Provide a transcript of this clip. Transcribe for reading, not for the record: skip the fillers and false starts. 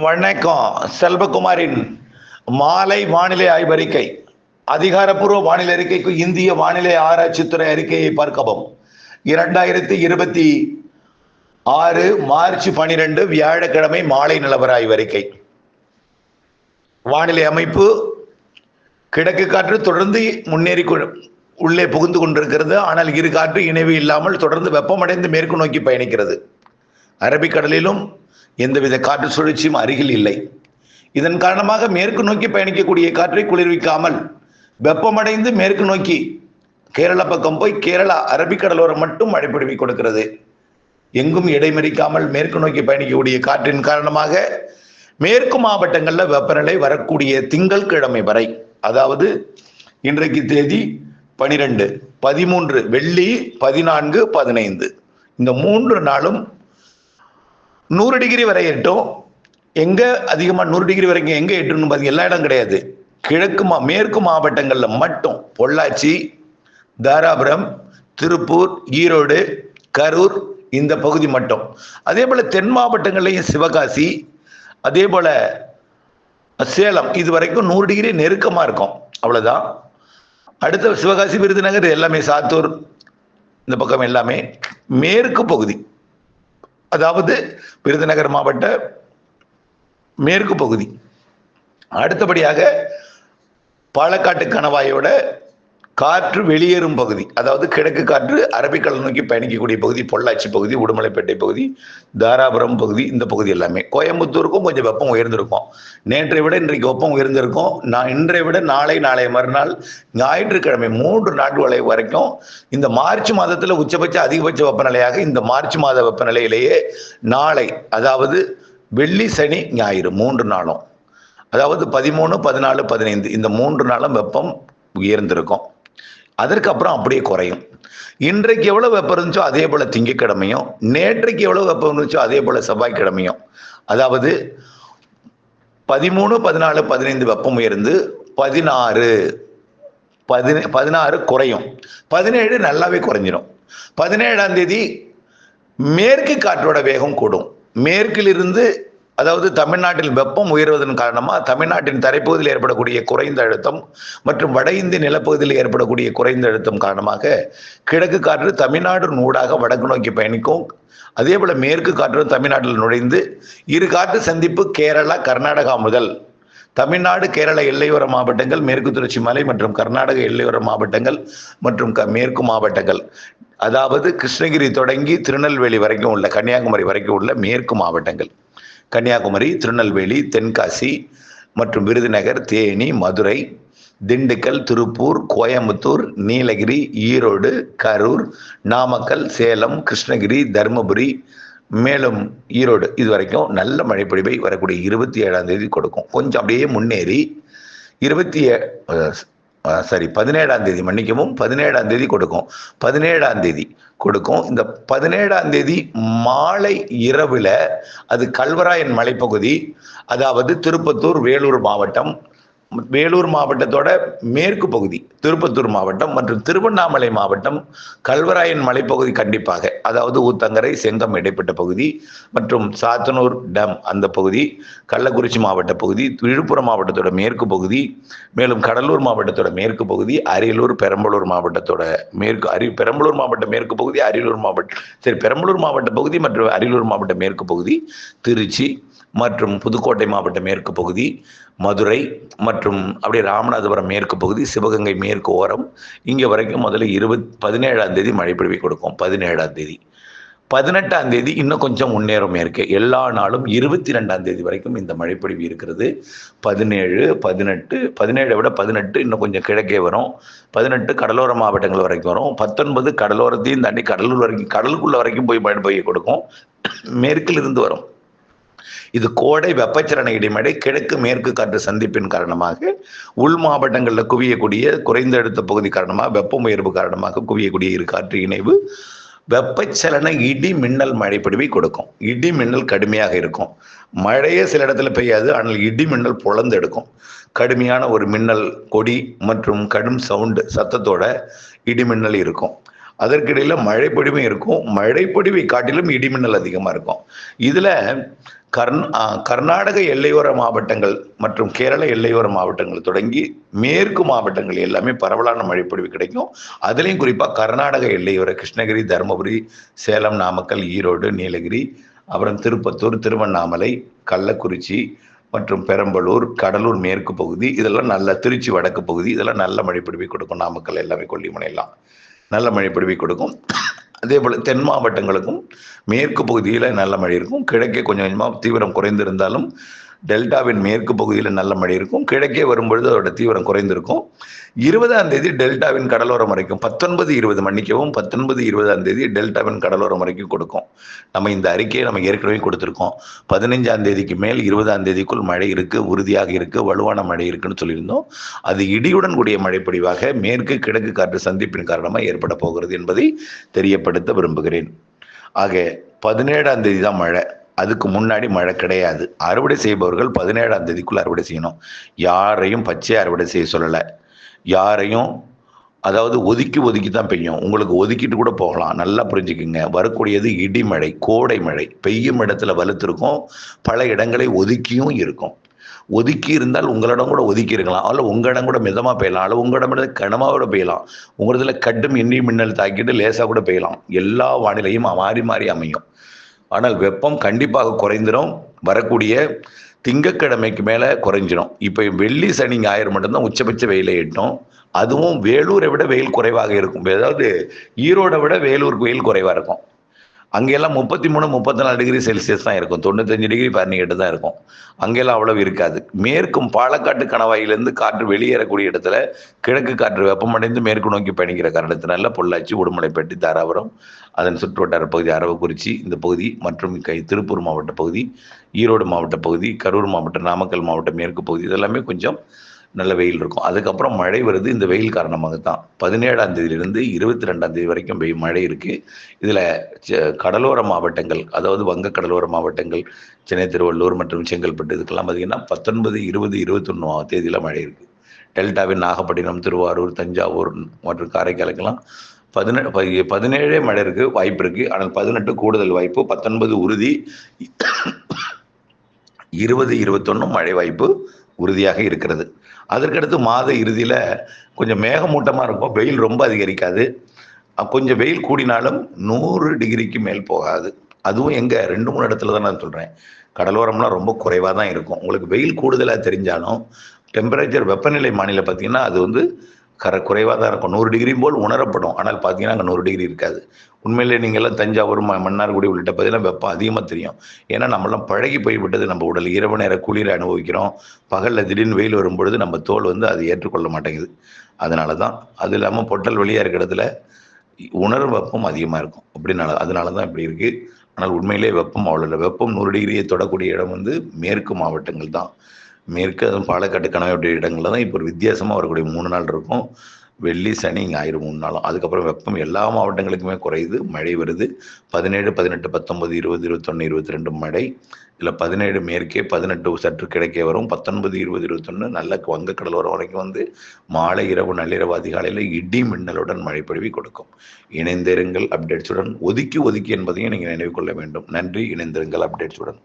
வணக்கம். செல்வகுமாரின் மாலை வானிலை ஆய்வறிக்கை. அதிகாரப்பூர்வ வானிலை அறிக்கைக்கு இந்திய வானிலை ஆராய்ச்சித்துறை அறிக்கையை பார்க்கவும். 2026 மார்ச் 12 வியாழக்கிழமை மாலை நிலவர ஆய்வறிக்கை. வானிலை அமைப்பு: கிழக்கு காற்று தொடர்ந்து முன்னேறி உள்ளே புகுந்து கொண்டிருக்கிறது. ஆனால் இரு காற்று இணைவு இல்லாமல் தொடர்ந்து வெப்பமடைந்து மேற்கு நோக்கி பயணிக்கிறது. அரபிக்கடலிலும் எந்தவித காற்று சுழற்சியும் அருகில் இல்லை. இதன் காரணமாக மேற்கு நோக்கி பயணிக்கக்கூடிய காற்றை குளிர்விக்காமல் வெப்பமடைந்து மேற்கு நோக்கி கேரளா பக்கம் போய் கேரளா அரபிக்கடலோரம் மட்டும் மழை பொழிவை கொடுக்கிறது. எங்கும் இடைமறிக்காமல் மேற்கு நோக்கி பயணிக்கக்கூடிய காற்றின் காரணமாக மேற்கு மாவட்டங்களில் வெப்பநிலை வரக்கூடிய திங்கட்கிழமை வரை, அதாவது இன்றைக்கு தேதி 12, 13 வெள்ளி, 14, 15 இந்த 3 நாளும் 100 டிகிரி வரை எட்டும். எங்க அதிகமா 100 டிகிரி வரைக்கும் எங்க எட்டுன்னு பாத்தீங்க, எல்லா இடம் கிடையாது. மேற்கு மாவட்டங்கள்ல மட்டும் பொள்ளாச்சி, தாராபுரம், திருப்பூர், ஈரோடு, கரூர் இந்த பகுதி மட்டும். அதே போல தென் மாவட்டங்கள்லையும் சிவகாசி, அதே போல சேலம் இது வரைக்கும் 100 டிகிரி நெருக்கமா இருக்கும். அவ்வளவுதான். அடுத்த சிவகாசி, விருதுநகர் எல்லாமே, சாத்தூர் இந்த பக்கம் எல்லாமே மேற்கு பகுதி, அதாவது விருதுநகர் மாவட்ட மேற்கு பகுதி. அடுத்தபடியாக பாலக்காட்டு கணவாயோட காற்று வெளியேறும் பகுதி, அதாவது கிழக்கு காற்று அரபிக்கடல் நோக்கி பயணிக்கக்கூடிய பகுதி பொள்ளாச்சி பகுதி, உடுமலைப்பேட்டை பகுதி, தாராபுரம் பகுதி இந்த பகுதி எல்லாமே. கோயம்புத்தூருக்கும் கொஞ்சம் வெப்பம் உயர்ந்திருக்கும். நேற்றை விட இன்றைக்கு வெப்பம் உயர்ந்திருக்கும். இன்றை விட நாளை மறுநாள் ஞாயிற்றுக்கிழமை 3 நாட்கள் வரைக்கும் இந்த மார்ச் மாதத்தில் உச்சபட்ச அதிகபட்ச வெப்பநிலையாக இந்த மார்ச் மாத வெப்பநிலையிலேயே நாளை, அதாவது வெள்ளி, சனி, ஞாயிறு 3 நாளும், அதாவது 13, 14, 15 இந்த 3 நாளும் வெப்பம் உயர்ந்திருக்கும். அதற்கு அப்புறம் அப்படியே குறையும். இன்றைக்கு எவ்வளவு வெப்பம் இருந்துச்சோ அதே போல திங்கட்கிழமையும், நேற்றைக்கு எவ்வளவு வெப்பம் இருந்துச்சோ அதே போல செவ்வாய்க்கிழமையும், அதாவது 13, 14, 15 வெப்பம் உயர்ந்து 16 குறையும். 17 நல்லாவே குறைஞ்சிடும். 17ஆம் தேதி மேற்கு காற்றோட வேகம் கூடும். மேற்கிலிருந்து, அதாவது தமிழ்நாட்டில் வெப்பம் உயர்வதன் காரணமாக தமிழ்நாட்டின் தரைப்பகுதியில் ஏற்படக்கூடிய குறைந்த அழுத்தம் மற்றும் வட இந்திய நிலப்பகுதியில் ஏற்படக்கூடிய குறைந்த அழுத்தம் காரணமாக கிழக்கு காற்று தமிழ்நாடு ஊடாக வடக்கு நோக்கி பயணிக்கும். அதே போல மேற்கு காற்றும் தமிழ்நாட்டில் நுழைந்து இரு காற்று சந்திப்பு கேரளா, கர்நாடகா முதல் தமிழ்நாடு, கேரள எல்லையோர மாவட்டங்கள், மேற்கு தொடர்ச்சி மலை மற்றும் கர்நாடக எல்லையோர மாவட்டங்கள் மற்றும் மேற்கு மாவட்டங்கள், அதாவது கிருஷ்ணகிரி தொடங்கி திருநெல்வேலி வரைக்கும் உள்ள, கன்னியாகுமரி வரைக்கும் உள்ள மேற்கு மாவட்டங்கள், கன்னியாகுமரி, திருநெல்வேலி, தென்காசி மற்றும் விருதுநகர், தேனி, மதுரை, திண்டுக்கல், திருப்பூர், கோயம்புத்தூர், நீலகிரி, ஈரோடு, கரூர், நாமக்கல், சேலம், கிருஷ்ணகிரி, தருமபுரி, மேலும் ஈரோடு இது வரைக்கும் நல்ல மழைப்பொழிவை வரக்கூடிய 27ஆம் தேதி கொடுக்கும். கொஞ்சம் அப்படியே முன்னேறி 17ஆம் தேதி, மன்னிக்கவும், 17ஆம் தேதி கொடுக்கும். 17ஆம் தேதி கொடுக்கும். இந்த 17ஆம் தேதி மாலை இரவுல அது கல்வராயன் மலைப்பகுதி, அதாவது திருப்பத்தூர், வேலூர் மாவட்டம், வேலூர் மாவட்டத்தோட மேற்கு பகுதி திருப்பத்தூர் மாவட்டம் மற்றும் திருவண்ணாமலை மாவட்டம், கல்வராயன் மலைப்பகுதி கண்டிப்பாக, அதாவது ஊத்தங்கரை, செங்கம் இடைப்பட்ட பகுதி மற்றும் சாத்தனூர் டேம் அந்த பகுதி, கள்ளக்குறிச்சி மாவட்ட பகுதி, விழுப்புரம் மாவட்டத்தோட மேற்கு பகுதி, மேலும் கடலூர் மாவட்டத்தோட மேற்கு பகுதி, அரியலூர், பெரம்பலூர் மாவட்டத்தோட பெரம்பலூர் மாவட்ட மேற்கு பகுதி, பெரம்பலூர் மாவட்ட பகுதி மற்றும் அரியலூர் மாவட்ட மேற்கு பகுதி, திருச்சி மற்றும் புதுக்கோட்டை மாவட்ட மேற்கு பகுதி, மதுரை மற்றும் அப்படியே ராமநாதபுரம் மேற்கு பகுதி, சிவகங்கை மேற்கு ஓரம் இங்கே வரைக்கும் முதல்ல 17ஆம் தேதி மழை பொழிவை கொடுக்கும். 17ஆம் தேதி, 18ஆம் தேதி இன்னும் கொஞ்சம் முன்னேறும் மேற்கு. எல்லா நாளும் 22ஆம் தேதி வரைக்கும் இந்த மழைப்பொழிவு இருக்கிறது. 17, 17 விட 18 இன்னும் கொஞ்சம் கிழக்கே வரும். 18 கடலோர மாவட்டங்கள் வரைக்கும் வரும். 19 கடலோரத்தையும் தாண்டி கடலூர் வரைக்கும், கடலுக்குள்ள வரைக்கும் போய் மழை பெய்ய கொடுக்கும். மேற்கிலிருந்து வரும். இது கோடை வெப்பச்சலன இடைமழை கிழக்கு மேற்கு காற்று சந்திப்பின் காரணமாக உள் மாவட்டங்களில் குவியக்கூடிய குறைந்த அழுத்த பகுதி காரணமாக, வெப்பம் உயர்வு காரணமாக குவியக்கூடிய இரு காற்று இணைவு வெப்பச்சலன இடி மின்னல் மழைப்பொழிவை கொடுக்கும். இடி மின்னல் கடுமையாக இருக்கும். மழையே சில இடத்துல பெய்யாது, ஆனால் இடி மின்னல் பொழந்து எடுக்கும். கடுமையான ஒரு மின்னல் கொடி மற்றும் கடும் சத்தத்தோட இடி மின்னல் இருக்கும். அதற்கிடையில மழைப்பொழிவும் இருக்கும். மழைப்பொழிவை காட்டிலும் இடிமின்னல் அதிகமாக இருக்கும். இதுல கர்நாடக எல்லையோர மாவட்டங்கள் மற்றும் கேரள எல்லையோர மாவட்டங்கள் தொடங்கி மேற்கு மாவட்டங்கள் எல்லாமே பரவலான மழைப்பொழிவு கிடைக்கும். அதுலேயும் குறிப்பாக கர்நாடக எல்லையோர கிருஷ்ணகிரி, தருமபுரி, சேலம், நாமக்கல், ஈரோடு, நீலகிரி, அப்புறம் திருப்பத்தூர், திருவண்ணாமலை, கள்ளக்குறிச்சி மற்றும் பெரம்பலூர், கடலூர் மேற்கு பகுதி, இதெல்லாம் நல்ல திருச்சி வடக்கு பகுதி, இதெல்லாம் நல்ல மழைப்பொழிவை கொடுக்கும். நாமக்கல் எல்லாமே, கொல்லிமலை எல்லாம் நல்ல மழைப்பொழிவை கொடுக்கும். அதே போல் தென் மாவட்டங்களுக்கும் மேற்கு பகுதியில் நல்ல மழை இருக்கும். கிழக்கே கொஞ்சம் கொஞ்சமாக தீவிரம் குறைந்திருந்தாலும் டெல்டாவின் மேற்கு பகுதியில் நல்ல மழை இருக்கும். கிழக்கே வரும்பொழுது அதோட தீவிரம் குறைந்திருக்கும். 20ஆம் தேதி டெல்டாவின் கடலோரம் வரைக்கும் 19, 20 மன்னிக்கவும் 19, 20ஆம் தேதி டெல்டாவின் கடலோரம் வரைக்கும் கொடுக்கும். நம்ம இந்த அறிக்கையை நம்ம ஏற்கனவே கொடுத்துருக்கோம். 15ஆம் தேதிக்கு மேல் 20ஆம் தேதிக்குள் மழை இருக்கு, உறுதியாக இருக்கு, வலுவான மழை இருக்குன்னு சொல்லியிருந்தோம். அது இடியுடன் கூடிய மழைப்பொழிவாக மேற்கு கிழக்கு காற்று சந்திப்பின் காரணமாக ஏற்பட போகிறது என்பதை தெரியப்படுத்த விரும்புகிறேன். ஆக 17ஆம் தேதி தான் மழை. அதுக்கு முன்னாடி மழை கிடையாது. அறுவடை செய்பவர்கள் 17ஆம் தேதிக்குள்ள அறுவடை செய்யணும். யாரையும் பச்சை அறுவடை செய்ய சொல்லலை. யாரையும் அதாவது ஒதுக்கி தான் பெய்யும். உங்களுக்கு ஒதுக்கிட்டு கூட போகலாம். நல்லா புரிஞ்சுக்குங்க. வரக்கூடியது இடிமழை, கோடை மழை. பெய்யும் இடத்துல வலுத்திருக்கும், பல இடங்களை ஒதுக்கியும் இருக்கும். ஒதுக்கி இருந்தால் உங்களிடம் கூட ஒதுக்கி இருக்கலாம், அதில் உங்கள் இடம் கூட மிதமாக பெய்யலாம், அல்ல உங்கள் இடம் கனமாக கூட பெய்யலாம், உங்கள் இதில் கட்டும் இடி மின்னல் தாக்கிட்டு லேசாக கூட பெய்யலாம். எல்லா வானிலையும் மாறி மாறி அமையும். ஆனால் வெப்பம் கண்டிப்பாக குறைந்துடும். வரக்கூடிய திங்கட்கிழமைக்கு மேலே குறைஞ்சிடும். இப்போ வெள்ளி, சனி, ஞாயிறு மட்டும்தான் உச்சபட்ச வெயிலை எட்டும். அதுவும் வேலூரை விட வெயில் குறைவாக இருக்கும். அதாவது ஈரோடை விட வேலூருக்கு வெயில் குறைவாக இருக்கும். அங்கெல்லாம் 33, 34 டிகிரி செல்சியஸ் தான் இருக்கும். 95 டிகிரி ஃபாரன்ஹீட் தான் இருக்கும். அங்கெல்லாம் அவ்வளவு இருக்காது. மேற்கும் பாலக்காட்டு கணவாயிலிருந்து காற்று வெளியேறக்கூடிய இடத்துல கிழக்கு காற்று வெப்பமடைந்து மேற்கு நோக்கி பயணிக்கிற காரணத்தினால பொள்ளாச்சி, உடுமலைப்பேட்டை, தாராபுரம், அதன் சுற்றுவட்டார பகுதி, அரவக்குறிச்சி இந்த பகுதி மற்றும் திருப்பூர் மாவட்ட பகுதி, ஈரோடு மாவட்ட பகுதி, கரூர் மாவட்டம், நாமக்கல் மாவட்ட மேற்கு பகுதி இதெல்லாமே கொஞ்சம் நல்ல வெயில் இருக்கும். அதுக்கப்புறம் மழை வருது. இந்த வெயில் காரணமாக தான் 17ஆம் தேதியிலிருந்து 22ஆம் தேதி வரைக்கும் மழை இருக்கு. இதுல கடலோர மாவட்டங்கள், அதாவது வங்க கடலோர மாவட்டங்கள், சென்னை, திருவள்ளூர் மற்றும் செங்கல்பட்டு இதுக்கெல்லாம் பார்த்தீங்கன்னா 19, 20, 21 தேதியில மழை இருக்கு. டெல்டாவின் நாகப்பட்டினம், திருவாரூர், தஞ்சாவூர் மற்றும் காரைக்காலுக்கெல்லாம் 17 மழை இருக்கு, வாய்ப்பு இருக்கு. ஆனால் 18 கூடுதல் வாய்ப்பு, 19 உறுதி, 20, 21 மழை வாய்ப்பு உறுதியாக இருக்கிறது. அதற்கடுத்து மாத இறுதியில் கொஞ்சம் மேகமூட்டமாக இருக்கும். வெயில் ரொம்ப அதிகரிக்காது. கொஞ்சம் வெயில் கூடினாலும் 100 டிகிரிக்கு மேல் போகாது. அதுவும் எங்கே 2-3 இடத்துல தான் நான் சொல்கிறேன். கடலோரம்லாம் ரொம்ப குறைவாக தான் இருக்கும். உங்களுக்கு வெயில் கூடுதலாக தெரிஞ்சாலும் டெம்பரேச்சர் வெப்பநிலை மாநிலம் பார்த்தீங்கன்னா அது குறைவாக தான் இருக்கும். 100 டிகிரி போல் உணரப்படும். ஆனால் பார்த்தீங்கன்னா அங்கே 100 டிகிரி இருக்காது. உண்மையிலே நீங்கள்லாம் தஞ்சாவூர், மன்னார்குடி உள்ளிட்ட பகுதியெல்லாம் வெப்பம் அதிகமாக தெரியும். ஏன்னா நம்மளாம் பழகி போய்விட்டது. நம்ம உடல் இரவு நேர குளிரை அனுபவிக்கிறோம். பகலில் திடீர்னு வெயில் வரும்பொழுது நம்ம தோல் அதை ஏற்றுக்கொள்ள மாட்டேங்குது. அதனால தான். அது இல்லாமல் பொட்டல் வெளியாக இருக்கிற இடத்துல உணர்வு வெப்பம் அதிகமாக இருக்கும். அதனால தான் இப்படி இருக்குது. ஆனால் உண்மையிலே வெப்பம் அவ்வளோ இல்லை. வெப்பம் 100 டிகிரியை தொடக்கூடிய இடம் மேற்கு மாவட்டங்கள் தான். மேற்கு, அதுவும் பாலக்காட்டு கணவாய் இடங்களில் தான் இப்போ ஒரு வித்தியாசமாக வரக்கூடிய 3 நாள் இருக்கும். வெள்ளி, சனி, ஞாயிறு 3 நாளும். அதுக்கப்புறம் வெப்பம் எல்லா மாவட்டங்களுக்குமே குறையுது. மழை வருது. 17, 18, 19, 20, 21, 22 மழை. இதில் 17 மேற்கே, 18 சற்று கிழக்கே வரும். 19, 20, 21 நல்ல வங்க கடலோரம் வரைக்கும் மாலை, இரவு, நள்ளிரவு, அதிகாலையில் இடி மின்னலுடன் மழை பொழிவை கொடுக்கும். இணைந்திருங்கள் அப்டேட்ஸுடன். ஒதுக்கி என்பதையும் நீங்கள் நினைவு கொள்ள வேண்டும். நன்றி. இணைந்திருங்கள் அப்டேட்ஸுடன்.